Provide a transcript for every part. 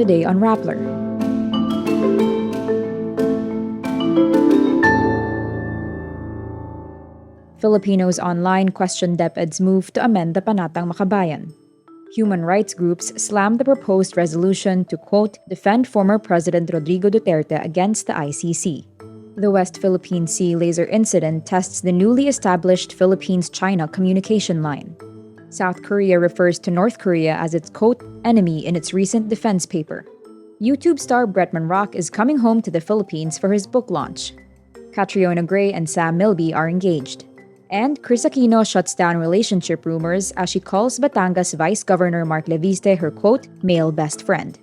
today on Rappler. Filipinos online question DepEd's move to amend the Panatang Makabayan. Human rights groups slammed the proposed resolution to, quote, defend former President Rodrigo Duterte against the ICC. The West Philippine Sea laser incident tests the newly established Philippines-China communication line. South Korea refers to North Korea as its, quote, enemy in its recent defense paper. YouTube star Bretman Rock is coming home to the Philippines for his book launch. Catriona and Sam Milby are engaged. And Kris Aquino shuts down relationship rumors as she calls Batangas Vice Governor Mark Leviste her, quote, male best friend.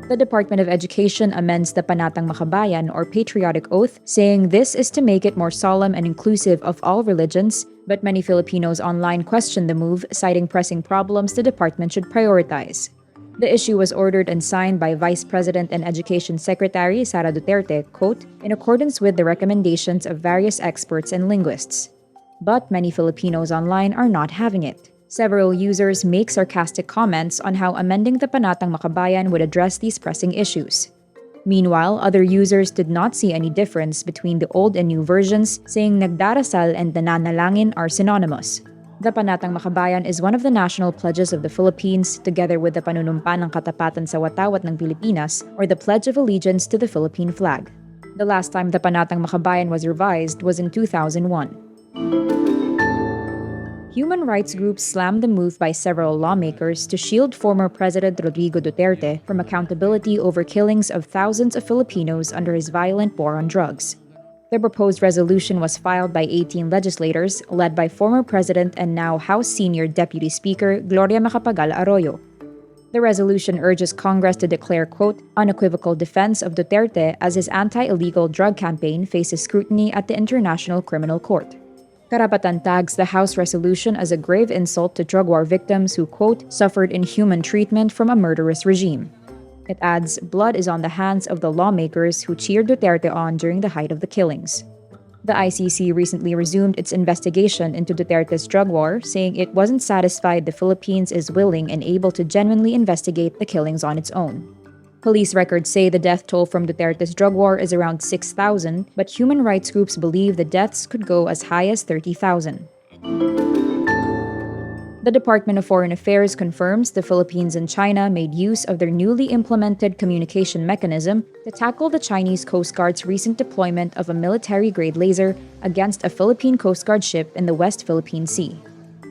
The Department of Education amends the Panatang Makabayan or Patriotic Oath, saying this is to make it more solemn and inclusive of all religions, but many Filipinos online question the move, citing pressing problems the department should prioritize. The issue was ordered and signed by Vice President and Education Secretary Sara Duterte, quote, in accordance with the recommendations of various experts and linguists. But many Filipinos online are not having it. Several users make sarcastic comments on how amending the Panatang Makabayan would address these pressing issues. Meanwhile, other users did not see any difference between the old and new versions, saying nagdarasal and nananalangin are synonymous. The Panatang Makabayan is one of the national pledges of the Philippines, together with the Panunumpa ng Katapatan sa Watawat ng Pilipinas, or the Pledge of Allegiance to the Philippine flag. The last time the Panatang Makabayan was revised was in 2001. Human rights groups slammed the move by several lawmakers to shield former President Rodrigo Duterte from accountability over killings of thousands of Filipinos under his violent war on drugs. The proposed resolution was filed by 18 legislators, led by former President and now House Senior Deputy Speaker Gloria Macapagal Arroyo. The resolution urges Congress to declare, quote, unequivocal defense of Duterte as his anti-illegal drug campaign faces scrutiny at the International Criminal Court. Karapatan tags the House resolution as a grave insult to drug war victims who, quote, suffered inhuman treatment from a murderous regime. It adds, blood is on the hands of the lawmakers who cheered Duterte on during the height of the killings. The ICC recently resumed its investigation into Duterte's drug war, saying it wasn't satisfied the Philippines is willing and able to genuinely investigate the killings on its own. Police records say the death toll from Duterte's drug war is around 6,000, but human rights groups believe the deaths could go as high as 30,000. The Department of Foreign Affairs confirms the Philippines and China made use of their newly implemented communication mechanism to tackle the Chinese Coast Guard's recent deployment of a military-grade laser against a Philippine Coast Guard ship in the West Philippine Sea.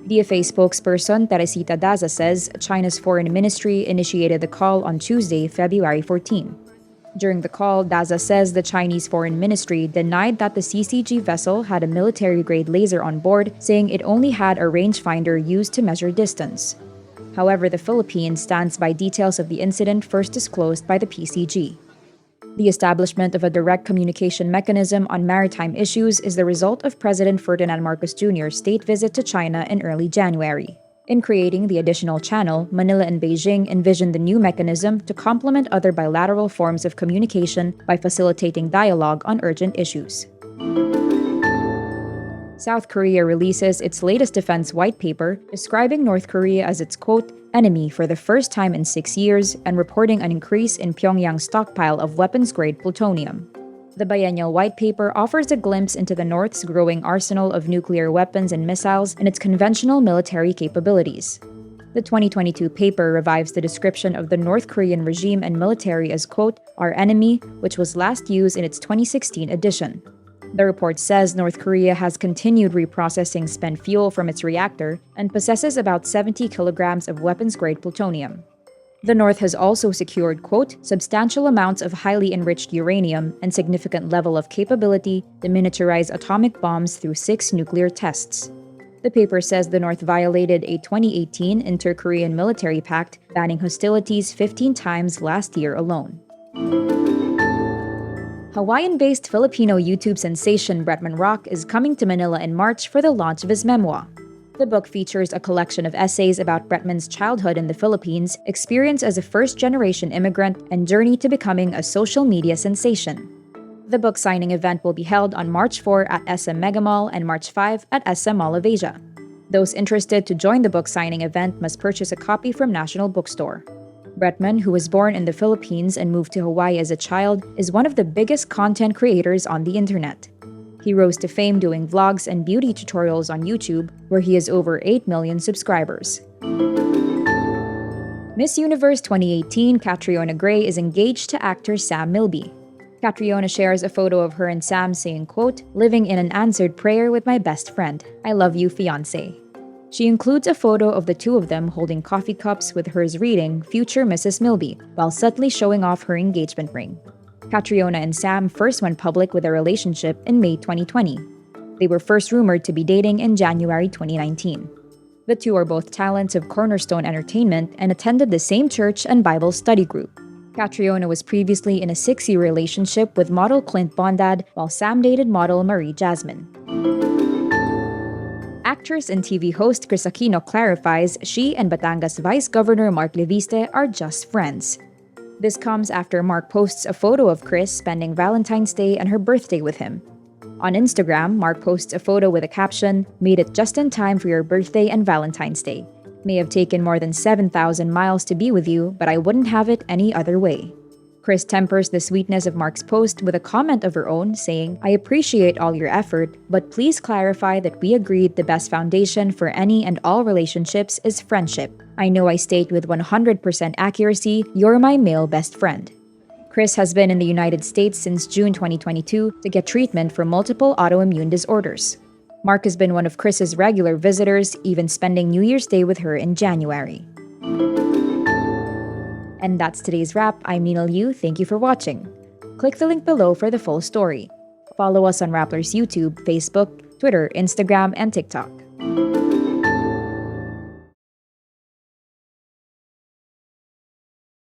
DFA spokesperson Teresita Daza says China's foreign ministry initiated the call on Tuesday, February 14. During the call, Daza says the Chinese Foreign Ministry denied that the CCG vessel had a military-grade laser on board, saying it only had a rangefinder used to measure distance. However, the Philippines stands by details of the incident first disclosed by the PCG. The establishment of a direct communication mechanism on maritime issues is the result of President Ferdinand Marcos Jr.'s state visit to China in early January. In creating the additional channel, Manila and Beijing envisioned the new mechanism to complement other bilateral forms of communication by facilitating dialogue on urgent issues. South Korea releases its latest defense white paper, describing North Korea as its, quote, enemy for the first time in 6 years and reporting an increase in Pyongyang's stockpile of weapons-grade plutonium. The biennial white paper offers a glimpse into the North's growing arsenal of nuclear weapons and missiles and its conventional military capabilities. The 2022 paper revives the description of the North Korean regime and military as, quote, our enemy, which was last used in its 2016 edition. The report says North Korea has continued reprocessing spent fuel from its reactor and possesses about 70 kilograms of weapons-grade plutonium. The North has also secured, quote, substantial amounts of highly enriched uranium and significant level of capability to miniaturize atomic bombs through 6 nuclear tests. The paper says the North violated a 2018 inter-Korean military pact banning hostilities 15 times last year alone. Hawaiian-based Filipino YouTube sensation Bretman Rock is coming to Manila in March for the launch of his memoir. The book features a collection of essays about Bretman's childhood in the Philippines, experience as a first-generation immigrant, and journey to becoming a social media sensation. The book signing event will be held on March 4 at SM Mega Mall and March 5 at SM Mall of Asia. Those interested to join the book signing event must purchase a copy from National Bookstore. Bretman, who was born in the Philippines and moved to Hawaii as a child, is one of the biggest content creators on the internet. He rose to fame doing vlogs and beauty tutorials on YouTube, where he has over 8 million subscribers. Miss Universe 2018 Catriona Gray is engaged to actor Sam Milby. Catriona shares a photo of her and Sam saying, quote, "Living in an answered prayer with my best friend. I love you, fiancé." She includes a photo of the two of them holding coffee cups with hers reading Future Mrs. Milby, while subtly showing off her engagement ring. Catriona and Sam first went public with their relationship in May 2020. They were first rumored to be dating in January 2019. The two are both talents of Cornerstone Entertainment and attended the same church and Bible study group. Catriona was previously in a 6-year relationship with model Clint Bondad, while Sam dated model Marie Jasmine. Actress and TV host Kris Aquino clarifies she and Batangas Vice Governor Mark Leviste are just friends. This comes after Mark posts a photo of Kris spending Valentine's Day and her birthday with him. On Instagram, Mark posts a photo with a caption, "Made it just in time for your birthday and Valentine's Day. May have taken more than 7,000 miles to be with you, but I wouldn't have it any other way." Kris tempers the sweetness of Mark's post with a comment of her own, saying, "I appreciate all your effort, but please clarify that we agreed the best foundation for any and all relationships is friendship. I know I state with 100% accuracy, you're my male best friend." Kris has been in the United States since June 2022 to get treatment for multiple autoimmune disorders. Mark has been one of Kris's regular visitors, even spending New Year's Day with her in January. And that's today's wrap. I'm Nina Liu. Thank you for watching. Click the link below for the full story. Follow us on Rappler's YouTube, Facebook, Twitter, Instagram, and TikTok.